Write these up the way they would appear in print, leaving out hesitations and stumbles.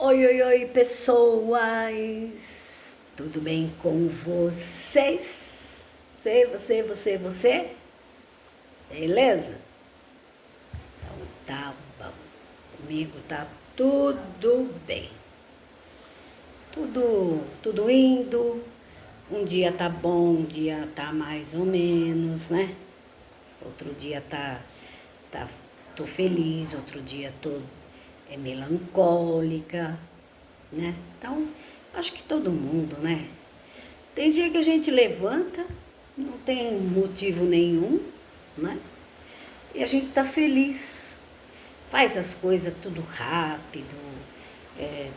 Oi, oi, oi, pessoas! Tudo bem com vocês? Você? Beleza? Então tá bom. Comigo tá tudo bem. Tudo indo. Um dia tá bom, um dia tá mais ou menos, né? Outro dia tá tô feliz, outro dia tô melancólica, né? Então, acho que todo mundo, né? Tem dia que a gente levanta, não tem motivo nenhum, né? E a gente tá feliz, faz as coisas tudo rápido, é,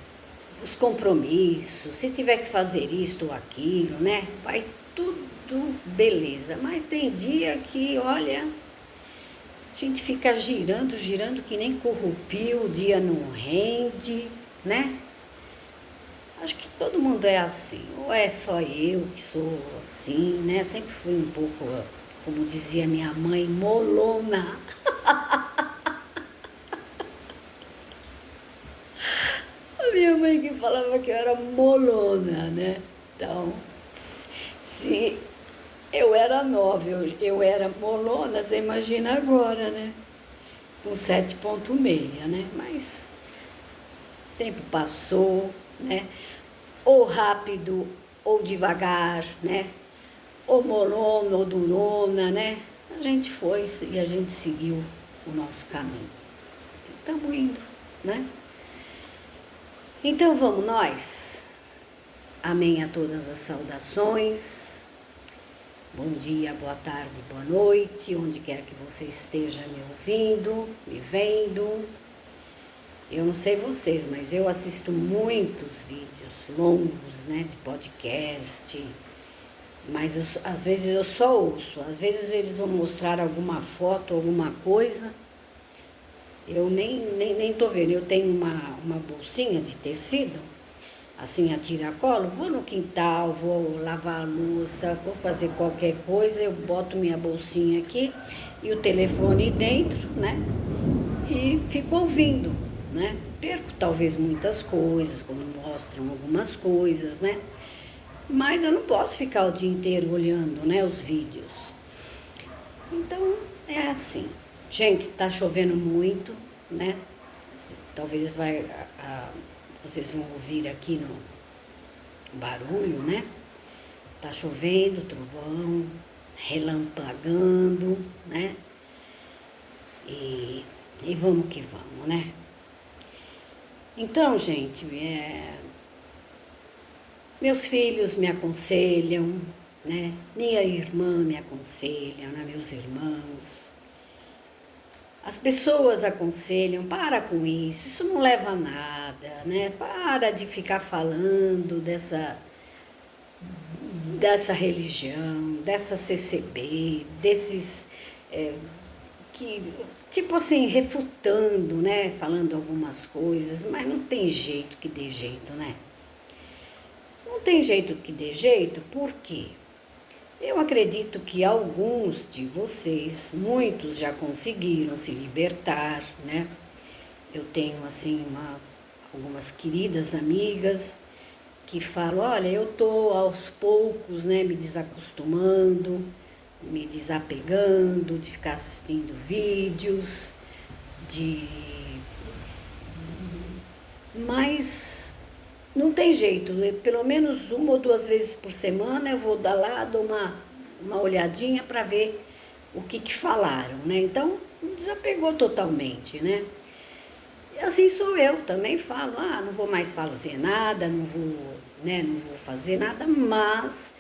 os compromissos, se tiver que fazer isto ou aquilo, né? Vai tudo beleza. Mas tem dia que, olha, a gente fica girando que nem corrupio, o dia não rende, né? Acho que todo mundo é assim, ou é só eu que sou assim, né? Sempre fui um pouco, como dizia minha mãe, molona. A minha mãe que falava que eu era molona, né? Então, se eu era nova, eu era molona, você imagina agora, né? Com 7,6, né? Mas o tempo passou, né? Ou rápido ou devagar, né? Ou molona ou durona, né? A gente foi e a gente seguiu o nosso caminho. Estamos indo, né? Então vamos nós. Amém a todas as saudações. Bom dia, boa tarde, boa noite, onde quer que você esteja me ouvindo, me vendo. Eu não sei vocês, mas eu assisto muitos vídeos longos, né, de podcast, mas às vezes eu só ouço, às vezes eles vão mostrar alguma foto, alguma coisa, eu nem tô vendo. Eu tenho uma bolsinha de tecido, assim, a tiracolo, vou no quintal, vou lavar a louça, vou fazer qualquer coisa, eu boto minha bolsinha aqui e o telefone dentro, né? E fico ouvindo, né? Perco talvez muitas coisas quando mostram algumas coisas, né? Mas eu não posso ficar o dia inteiro olhando, né, os vídeos. Então, é assim. Gente, tá chovendo muito, né? Talvez vocês vão ouvir aqui no barulho, né? Tá chovendo, trovão, relampagando, né? E vamos que vamos, né? Então, gente, meus filhos me aconselham, né? Minha irmã me aconselha, né? Meus irmãos. As pessoas aconselham, para com isso não leva a nada, né? Para de ficar falando dessa religião, dessa CCB, desses que, tipo assim, refutando, né? Falando algumas coisas, mas não tem jeito que dê jeito, né? Não tem jeito que dê jeito, por quê? Eu acredito que alguns de vocês, muitos já conseguiram se libertar, né? Eu tenho, assim, algumas queridas amigas que falam, olha, eu tô aos poucos, né, me desacostumando, me desapegando de ficar assistindo vídeos, de... Mas não tem jeito, pelo menos uma ou duas vezes por semana eu vou dar lá, dou uma olhadinha para ver o que falaram, né? Então, desapegou totalmente, né? E assim sou eu, também falo, não vou mais fazer nada, não vou fazer nada, mas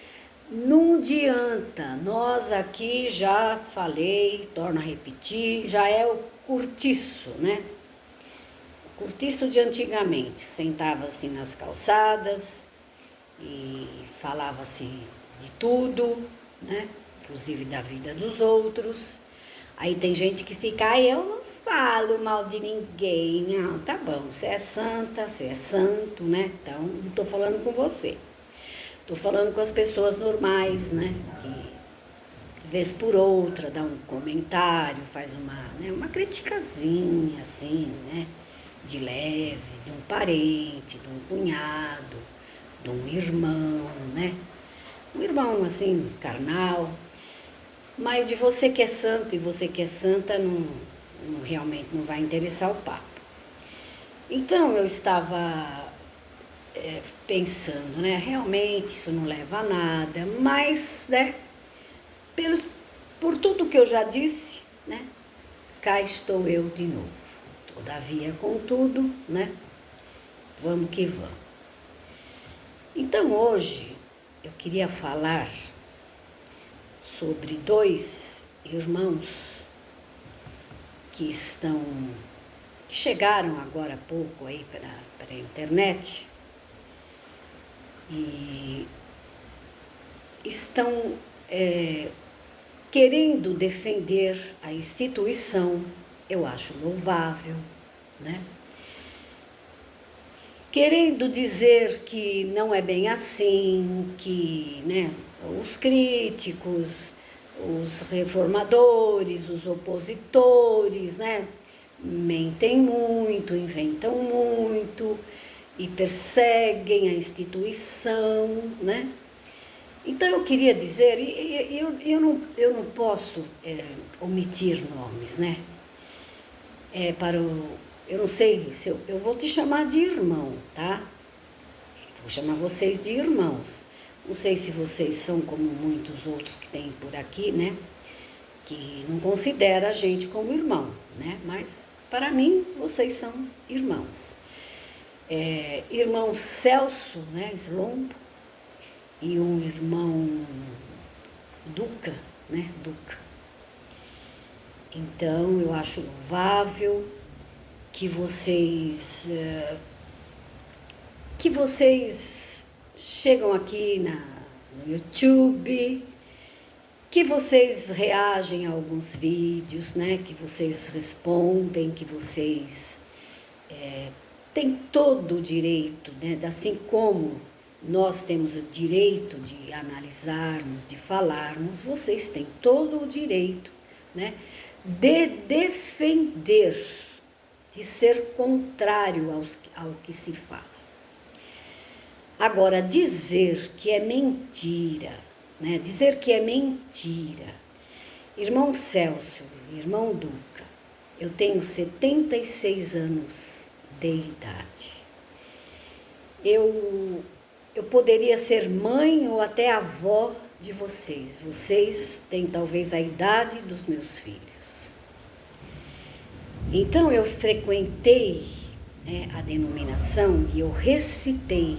não adianta, nós aqui já falei, torno a repetir, já é o cortiço, né? O cortiço de antigamente, sentava assim nas calçadas e falava assim de tudo, né? Inclusive da vida dos outros. Aí tem gente que fica, eu não falo mal de ninguém. Não, tá bom, você é santa, você é santo, né? Então, não tô falando com você. Tô falando com as pessoas normais, né? Que vez por outra dá um comentário, faz uma criticazinha, assim, né? de leve, de um parente, de um cunhado, de um irmão, né? Um irmão assim, carnal. Mas de você que é santo e você que é santa, realmente não vai interessar o papo. Então eu estava pensando, né? Realmente isso não leva a nada, mas, né? Por tudo que eu já disse, né? Cá estou eu de novo. Todavia, contudo, né? Vamos que vamos. Então hoje eu queria falar sobre dois irmãos que chegaram agora há pouco aí para a internet e estão querendo defender a instituição. Eu acho louvável, né? Querendo dizer que não é bem assim, que, né, os críticos, os reformadores, os opositores, né, mentem muito, inventam muito e perseguem a instituição, né? Então eu queria dizer, eu não posso omitir nomes, né? Eu não sei se eu vou te chamar de irmão, tá? Vou chamar vocês de irmãos. Não sei se vocês são como muitos outros que tem por aqui, né? Que não considera a gente como irmão, né? Mas para mim vocês são irmãos. Irmão Celso, né? Slombo, e um irmão Duca, né? Duca. Então eu acho louvável que vocês chegam aqui no YouTube, que vocês reagem a alguns vídeos, né? Que vocês respondem, que vocês têm todo o direito, né? Assim como nós temos o direito de analisarmos, de falarmos, vocês têm todo o direito, né? De defender, de ser contrário ao que se fala. Agora, dizer que é mentira, né? Dizer que é mentira. Irmão Celso, irmão Duca, eu tenho 76 anos de idade. Eu poderia ser mãe ou até avó de vocês. Vocês têm talvez a idade dos meus filhos. Então eu frequentei, né, a denominação e eu recitei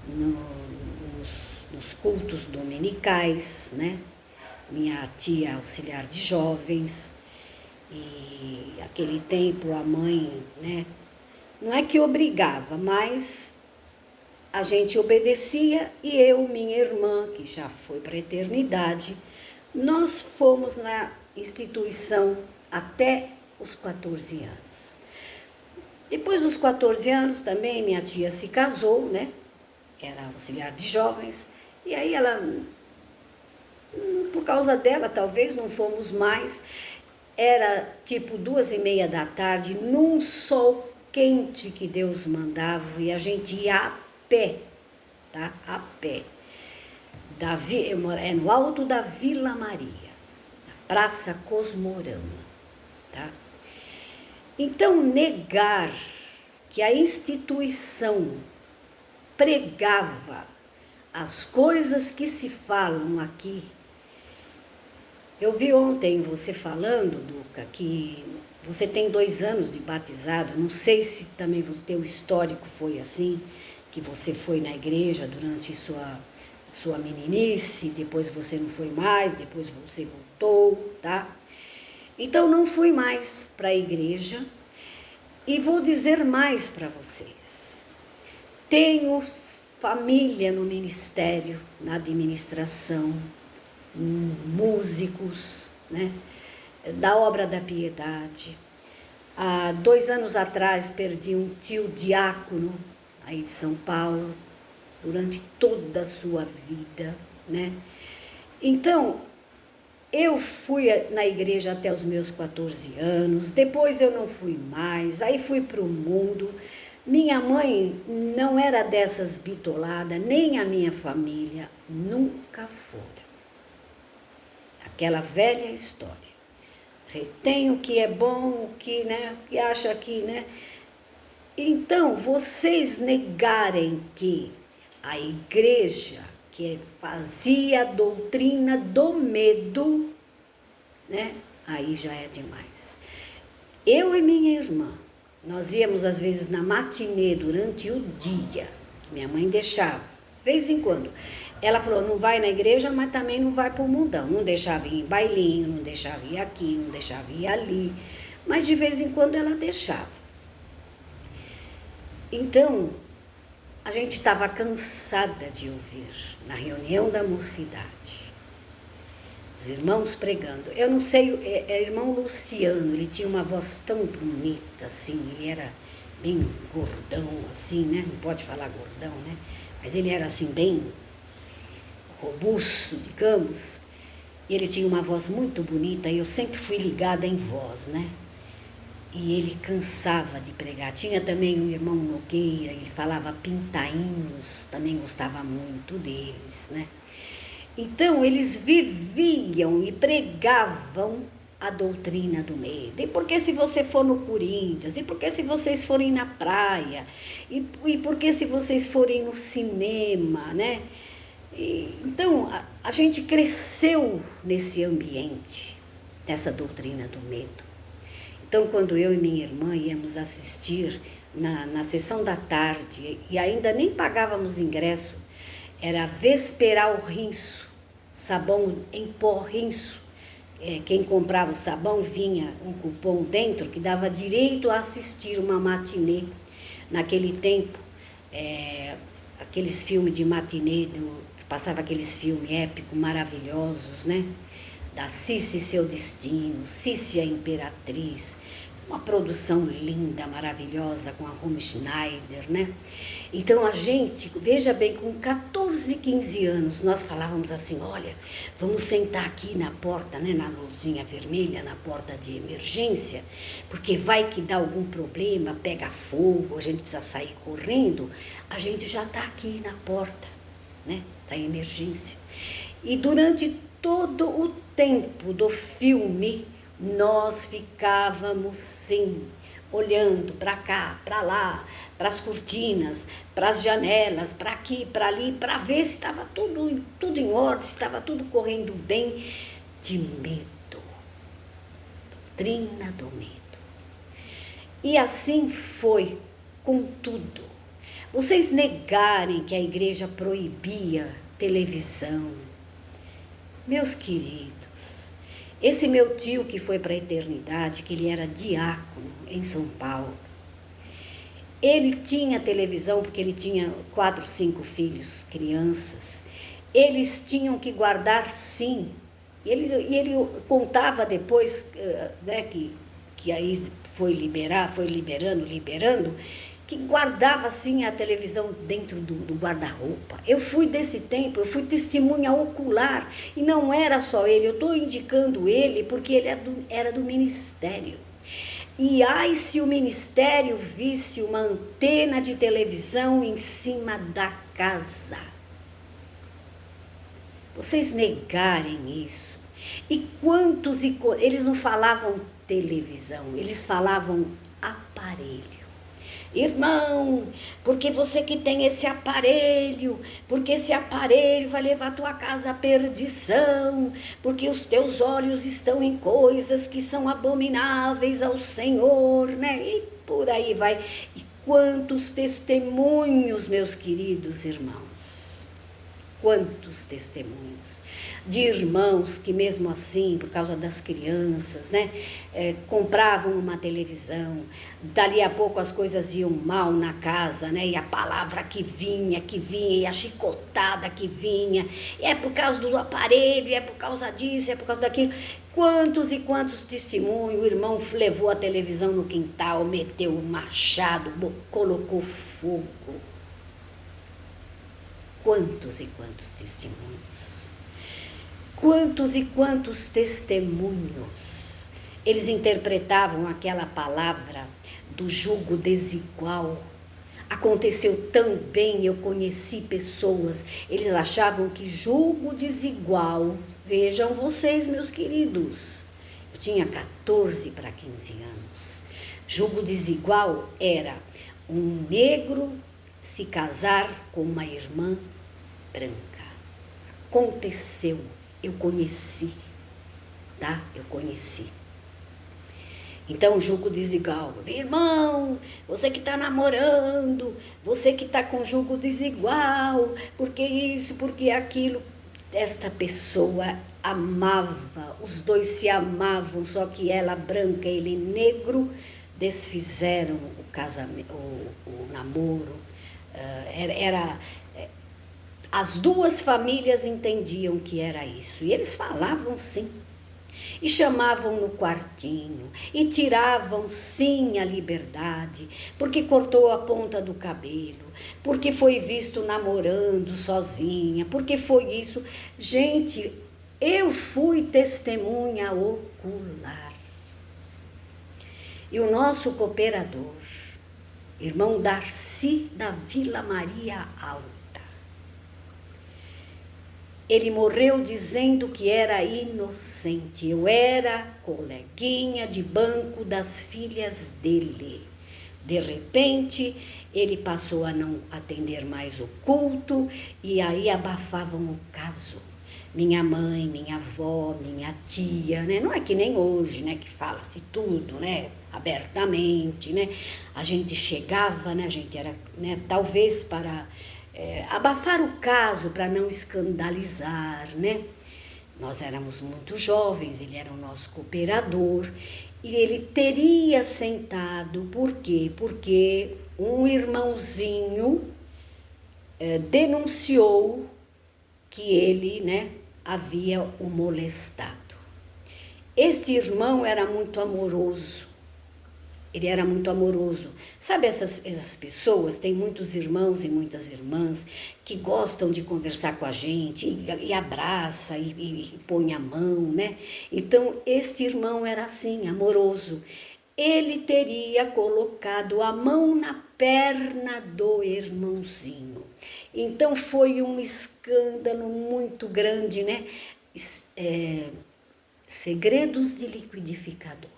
nos cultos dominicais, né? Minha tia auxiliar de jovens, e aquele tempo a mãe, né? Não é que obrigava, mas a gente obedecia e eu, minha irmã, que já foi para a eternidade, nós fomos na instituição até os 14 anos. Depois dos 14 anos também minha tia se casou, né? Era auxiliar de jovens, e aí ela, por causa dela talvez não fomos mais, era tipo 2:30 da tarde, num sol quente que Deus mandava, e a gente ia a pé, tá? A pé. É no alto da Vila Maria, na Praça Cosmorama, tá? Então, negar que a instituição pregava as coisas que se falam aqui. Eu vi ontem você falando, Duca, que você tem 2 anos de batizado. Não sei se também o teu histórico foi assim, que você foi na igreja durante sua meninice, depois você não foi mais, depois você voltou, tá? Então não fui mais para a igreja e vou dizer mais para vocês. Tenho família no ministério, na administração, músicos, né? Da obra da piedade. Há 2 anos atrás perdi um tio diácono aí de São Paulo, durante toda a sua vida, né? Então, Eu fui na igreja até os meus 14 anos, depois eu não fui mais, aí fui para o mundo. Minha mãe não era dessas bitoladas, nem a minha família, nunca foram. Aquela velha história. Retém o que é bom, o que, né, o que acha que, né? Então, vocês negarem que a igreja que fazia a doutrina do medo, né? Aí já é demais. Eu e minha irmã, nós íamos às vezes na matinê durante o dia, que minha mãe deixava, de vez em quando. Ela falou, não vai na igreja, mas também não vai pro mundão. Não deixava ir em bailinho, não deixava ir aqui, não deixava ir ali. Mas de vez em quando ela deixava. Então, a gente estava cansada de ouvir na reunião da mocidade, os irmãos pregando. Eu não sei, é irmão Luciano, ele tinha uma voz tão bonita assim, ele era bem gordão assim, né? Não pode falar gordão, né? Mas ele era assim bem robusto, digamos. E ele tinha uma voz muito bonita e eu sempre fui ligada em voz, né? E ele cansava de pregar. Tinha também o irmão Nogueira, ele falava pintainhos, também gostava muito deles, né? Então, eles viviam e pregavam a doutrina do medo. E porque se você for no Corinthians, e porque se vocês forem na praia, e porque se vocês forem no cinema, né? Então, a gente cresceu nesse ambiente, nessa doutrina do medo. Então, quando eu e minha irmã íamos assistir na sessão da tarde, e ainda nem pagávamos ingresso, era Vesperal Rinço, sabão em pó Rinço. Quem comprava o sabão vinha um cupom dentro que dava direito a assistir uma matinê. Naquele tempo, aqueles filmes de matinê, que passava aqueles filmes épicos, maravilhosos, né? Da Cici e Seu Destino, Cici a Imperatriz, uma produção linda, maravilhosa, com a Romy Schneider, né? Então a gente, veja bem, com 14, 15 anos, nós falávamos assim, olha, vamos sentar aqui na porta, né, na luzinha vermelha, na porta de emergência, porque vai que dá algum problema, pega fogo, a gente precisa sair correndo, a gente já está aqui na porta, né, da emergência. E durante todo o tempo do filme, nós ficávamos, sim, olhando para cá, para lá, para as cortinas, para as janelas, para aqui, para ali, para ver se estava tudo em ordem, se estava tudo correndo bem, de medo, doutrina do medo. E assim foi com tudo. Vocês negarem que a igreja proibia televisão, meus queridos, esse meu tio que foi para a eternidade, que ele era diácono em São Paulo, ele tinha televisão porque ele tinha 4, 5 filhos, crianças. Eles tinham que guardar, sim. E ele contava depois, né, que aí foi liberando, que guardava assim a televisão dentro do guarda-roupa. Eu fui desse tempo, eu fui testemunha ocular, e não era só ele, eu estou indicando ele porque ele era do ministério. E ai se o ministério visse uma antena de televisão em cima da casa. Vocês negarem isso. E quantos, eles não falavam televisão, eles falavam aparelho. Irmão, porque você que tem esse aparelho, porque esse aparelho vai levar a tua casa à perdição, porque os teus olhos estão em coisas que são abomináveis ao Senhor, né? E por aí vai. E quantos testemunhos, meus queridos irmãos, quantos testemunhos de irmãos que mesmo assim, por causa das crianças, né, compravam uma televisão, dali a pouco as coisas iam mal na casa, né, e a palavra que vinha, e a chicotada que vinha, é por causa do aparelho, é por causa disso, é por causa daquilo. Quantos e quantos testemunhos, o irmão levou a televisão no quintal, meteu o machado, colocou fogo. Quantos e quantos testemunhos. Quantos e quantos testemunhos eles interpretavam aquela palavra do jugo desigual. Aconteceu também, eu conheci pessoas, eles achavam que jugo desigual, vejam vocês, meus queridos, eu tinha 14 para 15 anos. Jugo desigual era um negro se casar com uma irmã branca. Aconteceu, eu conheci, tá? Eu conheci. Então, jugo desigual. Irmão, você que está namorando, você que está com jugo desigual, porque isso, porque aquilo. Esta pessoa amava, os dois se amavam, só que ela branca, ele negro, desfizeram o casamento, o namoro. As duas famílias entendiam que era isso, e eles falavam sim. E chamavam no quartinho, e tiravam sim a liberdade, porque cortou a ponta do cabelo, porque foi visto namorando sozinha, porque foi isso. Gente, eu fui testemunha ocular. E o nosso cooperador, irmão Darcy da Vila Maria Alta, ele morreu dizendo que era inocente. Eu era coleguinha de banco das filhas dele. De repente, ele passou a não atender mais o culto e aí abafavam o caso. Minha mãe, minha avó, minha tia, né? Não é que nem hoje, né? Que fala-se tudo, né? Abertamente, né? A gente chegava, né? A gente era, né? Talvez para abafar o caso, para não escandalizar, né? Nós éramos muito jovens, ele era o nosso cooperador e ele teria sentado, por quê? Porque um irmãozinho denunciou que ele, né, havia o molestado. Este irmão era muito amoroso. Ele era muito amoroso. Sabe essas pessoas, tem muitos irmãos e muitas irmãs que gostam de conversar com a gente e abraça e põe a mão, né? Então, este irmão era assim, amoroso. Ele teria colocado a mão na perna do irmãozinho. Então, foi um escândalo muito grande, né? Segredos de liquidificador.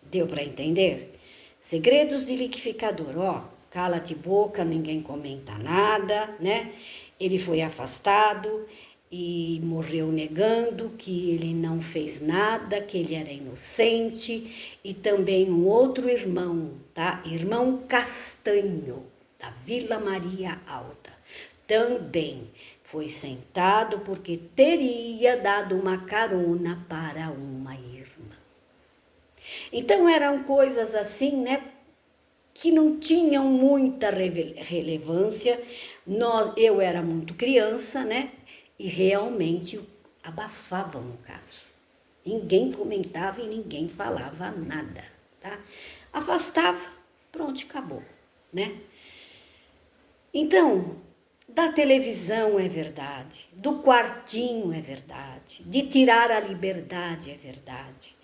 Deu para entender? Segredos de liquidificador, ó, cala-te boca, ninguém comenta nada, né? Ele foi afastado e morreu negando que ele não fez nada, que ele era inocente. E também um outro irmão, tá? Irmão Castanho, da Vila Maria Alta, também foi sentado porque teria dado uma carona para uma irmã. Então eram coisas assim, né, que não tinham muita relevância. Eu era muito criança, né, e realmente abafavam o caso. Ninguém comentava e ninguém falava nada, tá? Afastava, pronto, acabou, né? Então, da televisão é verdade, do quartinho é verdade, de tirar a liberdade é verdade.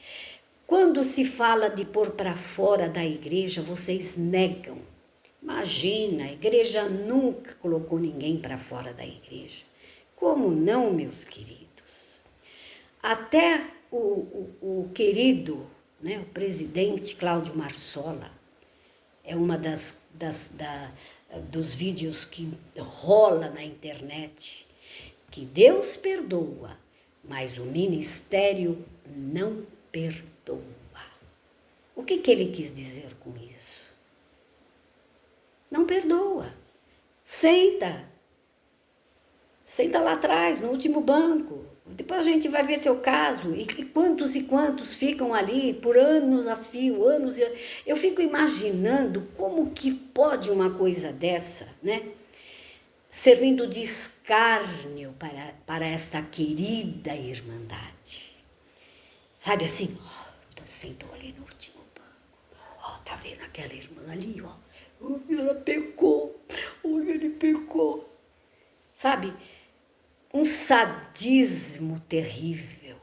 Quando se fala de pôr para fora da igreja, vocês negam. Imagina, a igreja nunca colocou ninguém para fora da igreja. Como não, meus queridos? Até o querido, né, o presidente Cláudio Marsola, é uma dos vídeos que rola na internet, que Deus perdoa, mas o ministério não perdoa. O que ele quis dizer com isso? Não perdoa. Senta lá atrás, no último banco. Depois a gente vai ver seu caso. E quantos ficam ali por anos a fio, anos e anos. Eu fico imaginando como que pode uma coisa dessa, né? Servindo de escárnio para esta querida irmandade. Sabe assim, sentou ali no último banco. Ó, tá vendo aquela irmã ali, ó? Ela pecou. Olha, ele pecou. Sabe? um sadismo terrível.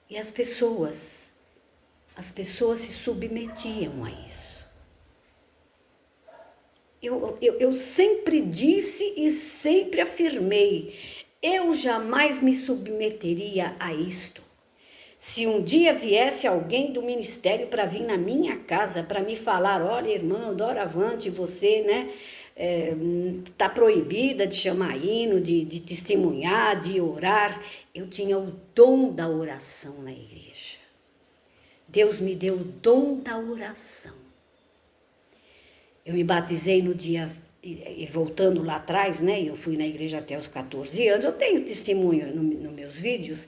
E as pessoas se submetiam a isso. Eu sempre disse e sempre afirmei, eu jamais me submeteria a isto. Se um dia viesse alguém do ministério para vir na minha casa, para me falar, olha, irmã, doravante, você, né, tá proibida de chamar hino, de testemunhar, de orar. Eu tinha o dom da oração na igreja. Deus me deu o dom da oração. Eu me batizei no dia, voltando lá atrás, né? Eu fui na igreja até os 14 anos, eu tenho testemunho nos meus vídeos.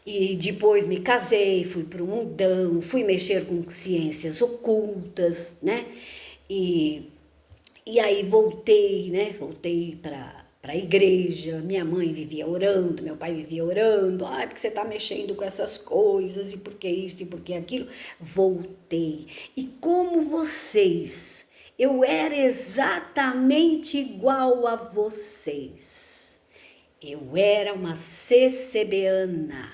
E depois me casei, fui para o mundão, fui mexer com ciências ocultas, né? E aí voltei, né? Voltei para a igreja, minha mãe vivia orando, meu pai vivia orando, porque você está mexendo com essas coisas, e por que isso, e por que aquilo. Voltei. E como vocês, eu era exatamente igual a vocês. Eu era uma CCBana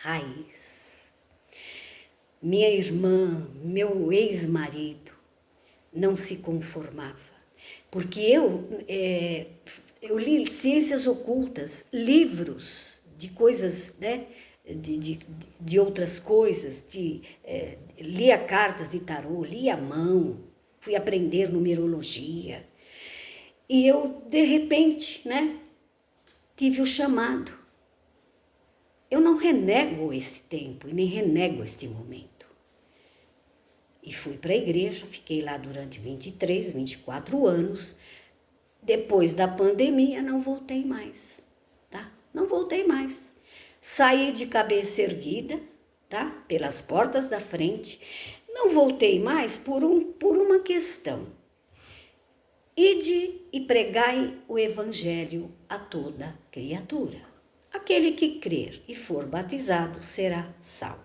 raiz. Minha irmã, meu ex-marido, não se conformava, porque eu li ciências ocultas, livros de coisas, né, de outras coisas, lia cartas de tarô, lia a mão, fui aprender numerologia, e eu, de repente, né, tive o chamado. Eu não renego esse tempo e nem renego este momento. E fui para a igreja, fiquei lá durante 23, 24 anos. Depois da pandemia, não voltei mais, tá? Não voltei mais. Saí de cabeça erguida, tá? Pelas portas da frente. Não voltei mais por uma questão. Ide e pregai o evangelho a toda criatura. Aquele que crer e for batizado será salvo.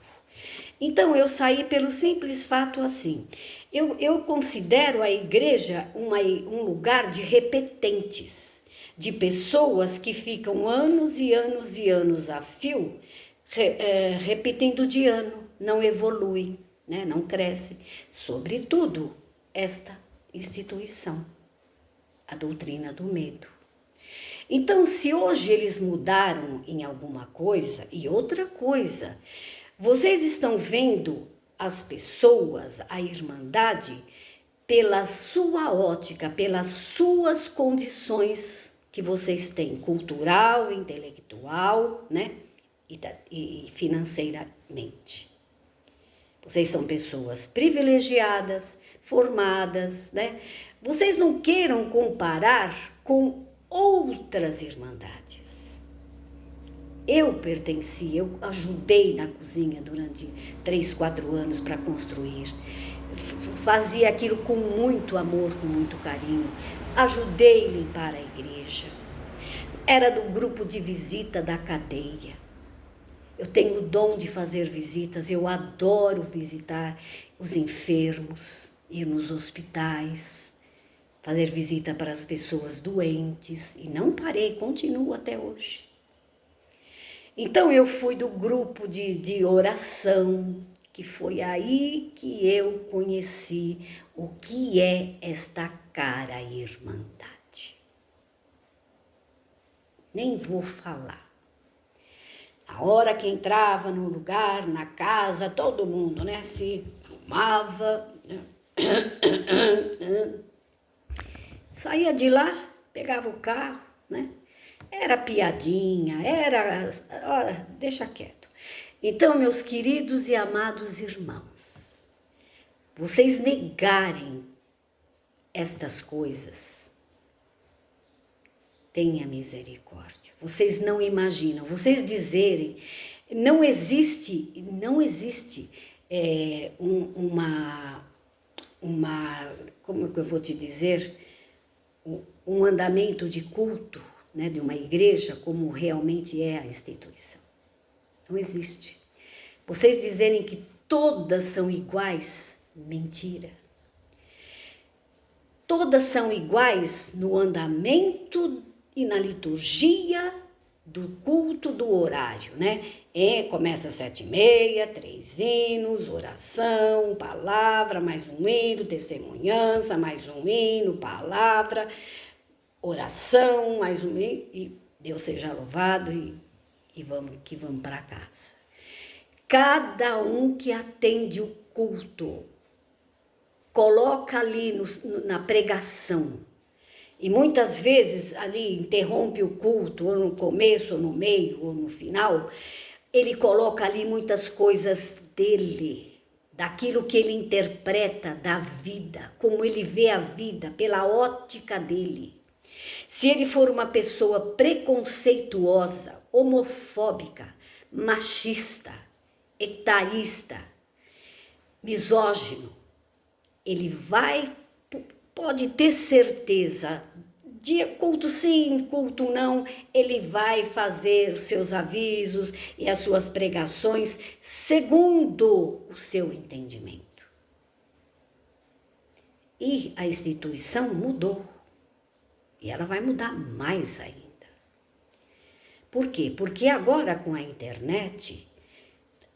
Então, eu saí pelo simples fato assim. Eu considero a igreja um lugar de repetentes, de pessoas que ficam anos e anos e anos a fio, repetindo de ano, não evolui, né? Não cresce. Sobretudo, esta instituição, a doutrina do medo. Então, se hoje eles mudaram em alguma coisa, e outra coisa, vocês estão vendo as pessoas, a irmandade, pela sua ótica, pelas suas condições que vocês têm, cultural, intelectual, né? E financeiramente. Vocês são pessoas privilegiadas, formadas, né? Vocês não queiram comparar com outras irmandades. Eu ajudei na cozinha durante 3, 4 anos para construir. Fazia aquilo com muito amor, com muito carinho. Ajudei a limpar a igreja. Era do grupo de visita da cadeia. Eu tenho o dom de fazer visitas, eu adoro visitar os enfermos, ir nos hospitais, fazer visita para as pessoas doentes, e não parei, continuo até hoje. Então eu fui do grupo de oração, que foi aí que eu conheci o que é esta cara irmandade. Nem vou falar. A hora que entrava no lugar, na casa, todo mundo, né, se arrumava, saía de lá, pegava o carro, né? Era piadinha, deixa quieto. Então, meus queridos e amados irmãos, vocês negarem estas coisas, tenha misericórdia. Vocês não imaginam, vocês dizerem, não existe como que eu vou te dizer, um andamento de culto, né, de uma igreja como realmente é a instituição. Não existe. Vocês dizerem que todas são iguais, mentira. Todas são iguais no andamento e na liturgia do culto do horário, né? Começa às 7h30, 3 hinos, oração, palavra, mais um hino, testemunhança, mais um hino, palavra, oração, mais um hino, e Deus seja louvado e vamos para casa. Cada um que atende o culto, coloca ali na pregação, e muitas vezes ali interrompe o culto, ou no começo, ou no meio, ou no final, ele coloca ali muitas coisas dele, daquilo que ele interpreta da vida, como ele vê a vida, pela ótica dele. Se ele for uma pessoa preconceituosa, homofóbica, machista, etarista, misógino, ele pode ter certeza, de culto sim, culto não, ele vai fazer os seus avisos e as suas pregações segundo o seu entendimento. E a instituição mudou. E ela vai mudar mais ainda. Por quê? Porque agora com a internet,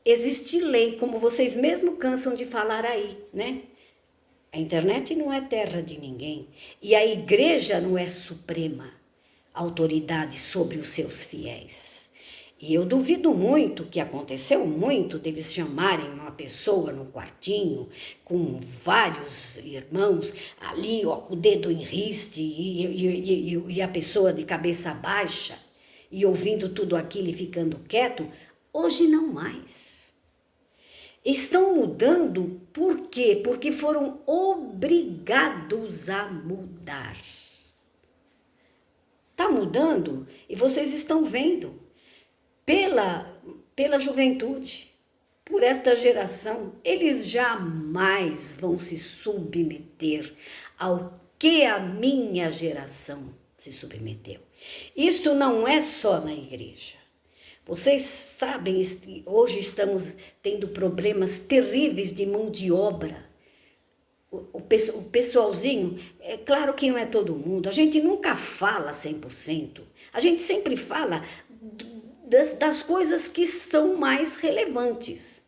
existe lei, como vocês mesmo cansam de falar aí, né? A internet não é terra de ninguém. E a igreja não é suprema autoridade sobre os seus fiéis. E eu duvido muito, que aconteceu muito, deles chamarem uma pessoa no quartinho, com vários irmãos, ali, ó, com o dedo em riste, e a pessoa de cabeça baixa, e ouvindo tudo aquilo e ficando quieto. Hoje não mais. Estão mudando, por quê? Porque foram obrigados a mudar. Está mudando e vocês estão vendo pela juventude, por esta geração. Eles jamais vão se submeter ao que a minha geração se submeteu. Isso não é só na igreja. Vocês sabem, hoje estamos tendo problemas terríveis de mão de obra. O pessoalzinho, é claro que não é todo mundo, a gente nunca fala 100%, a gente sempre fala das coisas que são mais relevantes.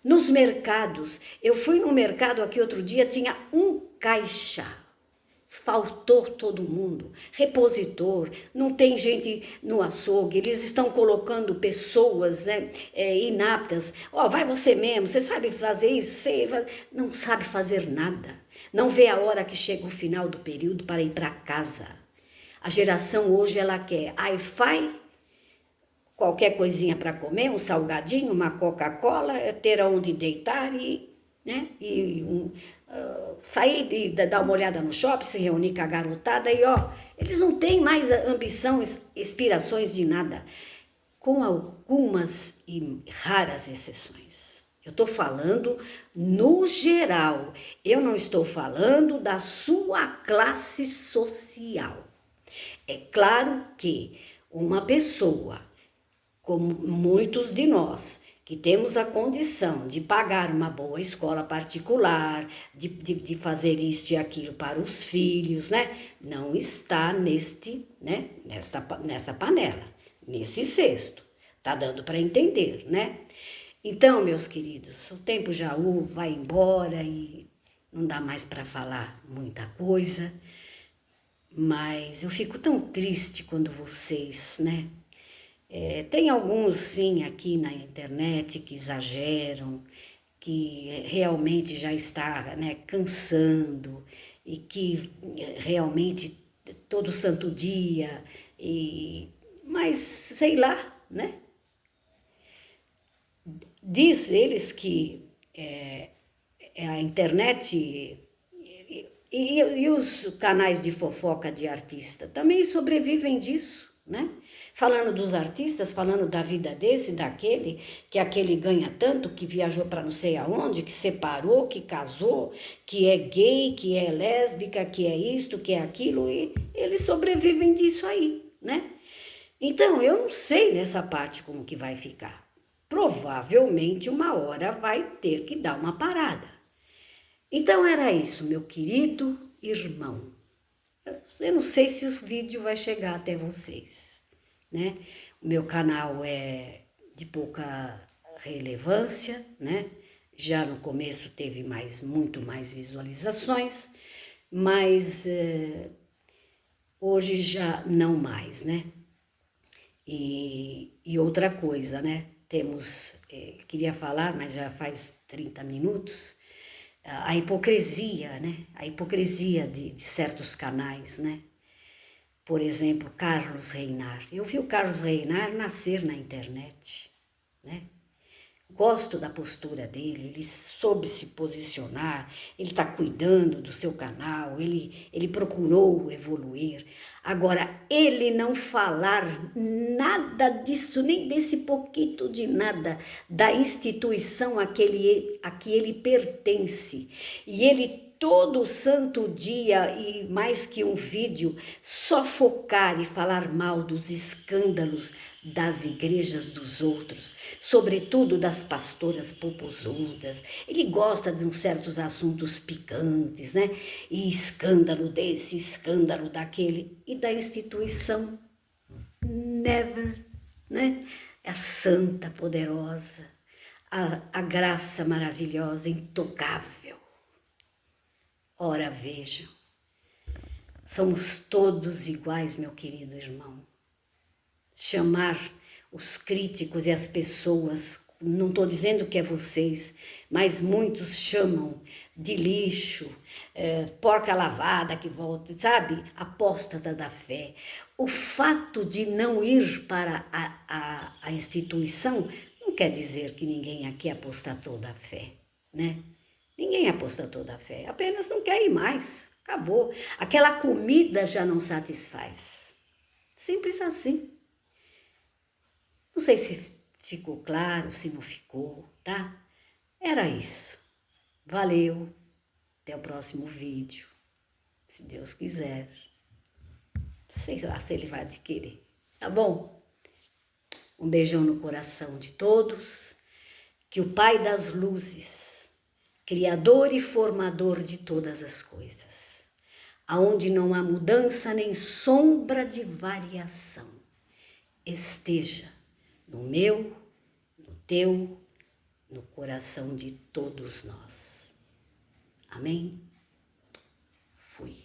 Nos mercados, eu fui no mercado aqui outro dia, tinha um caixa. Faltou todo mundo, repositor, não tem gente no açougue, eles estão colocando pessoas, né, inaptas. Vai você mesmo, você sabe fazer isso? Você não sabe fazer nada. Não vê a hora que chega o final do período para ir para casa. A geração hoje, ela quer Wi-Fi, qualquer coisinha para comer, um salgadinho, uma Coca-Cola, ter aonde deitar né, sair e dar uma olhada no shopping, se reunir com a garotada e eles não têm mais ambição, aspirações de nada, com algumas e raras exceções. Eu estou falando no geral, eu não estou falando da sua classe social. É claro que uma pessoa, como muitos de nós, que temos a condição de pagar uma boa escola particular, de fazer isto e aquilo para os filhos, né? Não está nessa panela, nesse cesto. Tá dando para entender, né? Então, meus queridos, o tempo já vai embora e não dá mais para falar muita coisa, mas eu fico tão triste quando vocês, né? Tem alguns, sim, aqui na internet que exageram, que realmente já está, né, cansando e que realmente todo santo dia, mas sei lá, né? Diz eles que a internet e os canais de fofoca de artista também sobrevivem disso, né? Falando dos artistas, falando da vida desse, daquele, que aquele ganha tanto, que viajou para não sei aonde, que separou, que casou, que é gay, que é lésbica, que é isto, que é aquilo, e eles sobrevivem disso aí, né? Então, eu não sei nessa parte como que vai ficar. Provavelmente uma hora vai ter que dar uma parada. Então era isso, meu querido irmão. Eu não sei se o vídeo vai chegar até vocês, né? O meu canal é de pouca relevância, né? Já no começo teve muito mais visualizações, mas hoje já não mais, né? E outra coisa, né? Temos, queria falar, mas já faz 30 minutos, a hipocrisia, né? A hipocrisia de certos canais, né? Por exemplo, Carlos Reinar. Eu vi o Carlos Reinar nascer na internet, né? Gosto da postura dele, ele soube se posicionar, ele está cuidando do seu canal, ele procurou evoluir. Agora, ele não falar nada disso, nem desse pouquinho de nada da instituição a que ele pertence, e ele todo santo dia e mais que um vídeo só focar e falar mal dos escândalos das igrejas dos outros, sobretudo das pastoras popozudas. Ele gosta de uns certos assuntos picantes, né? E escândalo desse, escândalo daquele, e da instituição never, né? A santa poderosa, a graça maravilhosa, intocável. Ora, vejam, somos todos iguais, meu querido irmão. Chamar os críticos e as pessoas, não estou dizendo que é vocês, mas muitos chamam de lixo, porca lavada que volta, sabe? Apóstata da fé. O fato de não ir para a instituição não quer dizer que ninguém aqui apostatou da fé, né? Ninguém apostatou da fé, apenas não quer ir mais. Acabou. Aquela comida já não satisfaz. Simples assim. Não sei se ficou claro, se não ficou, tá? Era isso. Valeu. Até o próximo vídeo. Se Deus quiser. Sei lá se ele vai adquirir. Tá bom? Um beijão no coração de todos. Que o Pai das Luzes, Criador e Formador de todas as coisas, aonde não há mudança nem sombra de variação, esteja no meu, no teu, no coração de todos nós. Amém? Fui.